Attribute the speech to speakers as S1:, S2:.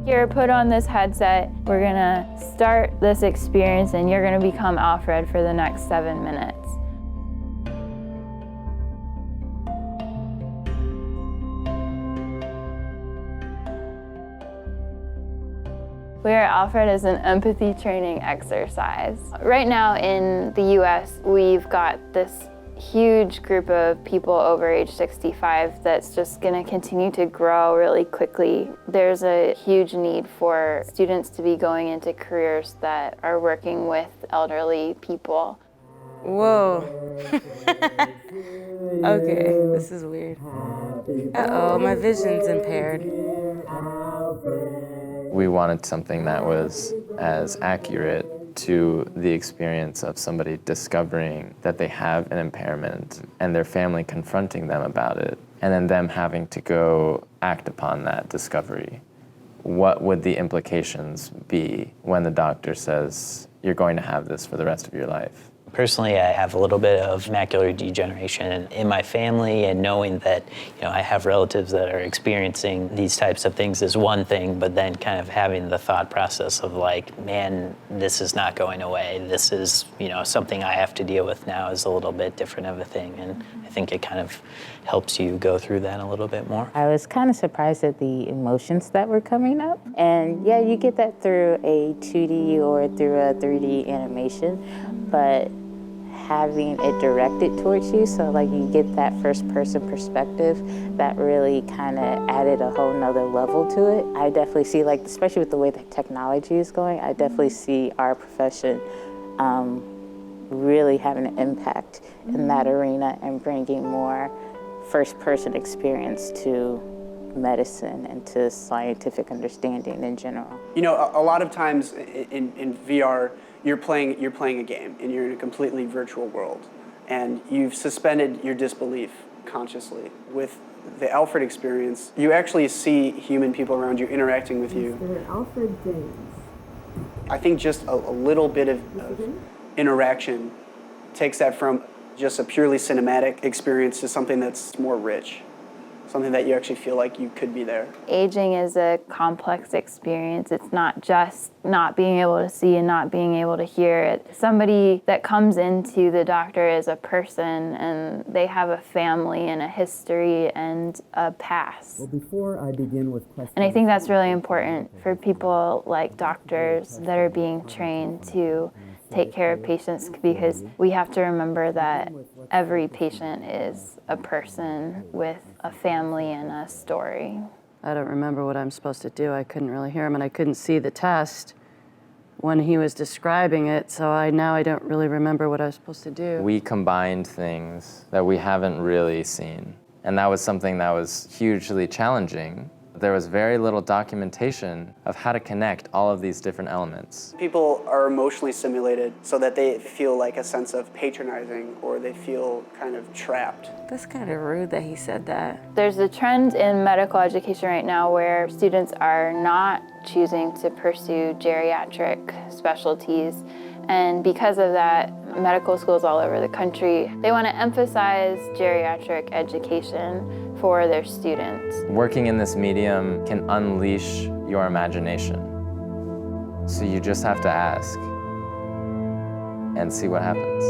S1: Here, put on this headset. We're gonna start this experience and you're gonna become Alfred for the next 7 minutes. Where Alfred is an empathy training exercise. Right now in the US, we've got this huge group of people over age 65 that's just gonna continue to grow really quickly. There's a huge need for students to be going into careers that are working with elderly people.
S2: Whoa. Okay, this is weird. Uh-oh, my vision's impaired.
S3: We wanted something that was as accurate to the experience of somebody discovering that they have an impairment and their family confronting them about it, and then them having to go act upon that discovery. What would the implications be when the doctor says, you're going to have this for the rest of your life?
S4: Personally, I have a little bit of macular degeneration in my family, and knowing that, I have relatives that are experiencing these types of things is one thing, but then kind of having the thought process of like, man, this is not going away. This is, something I have to deal with now is a little bit different of a thing, and I think it kind of helps you go through that a little bit more.
S5: I was kind of surprised at the emotions that were coming up. And yeah, you get that through a 2D or through a 3D animation, but having it directed towards you, so like you get that first person perspective, that really kind of added a whole nother level to it. I definitely see, like, especially with the way that technology is going, I definitely see our profession really having an impact in that arena and bringing more first person experience to medicine and to scientific understanding in general.
S6: A lot of times in VR, you're playing a game and you're in a completely virtual world, and you've suspended your disbelief consciously. With the Alfred experience, you actually see human people around you interacting with you.
S7: Mr. Alfred James.
S6: I think just a little bit of interaction takes that from just a purely cinematic experience to something that's more rich. Something that you actually feel like you could be there.
S1: Aging is a complex experience. It's not just not being able to see and not being able to hear. Somebody that comes into the doctor is a person, and they have a family and a history and a past.
S7: Well, before I begin with questions,
S1: and I think that's really important for people like doctors that are being trained to take care of patients, because we have to remember that every patient is a person with a family and a story.
S2: I don't remember what I'm supposed to do. I couldn't really hear him, and I couldn't see the test when he was describing it, so now I don't really remember what I was supposed to do.
S3: We combined things that we haven't really seen, and that was something that was hugely challenging. There was very little documentation of how to connect all of these different elements.
S6: People are emotionally simulated so that they feel like a sense of patronizing, or they feel kind of trapped.
S2: That's kind of rude that he said that.
S1: There's a trend in medical education right now where students are not choosing to pursue geriatric specialties. And because of that, medical schools all over the country, they want to emphasize geriatric education for their students.
S3: Working in this medium can unleash your imagination. So you just have to ask and see what happens.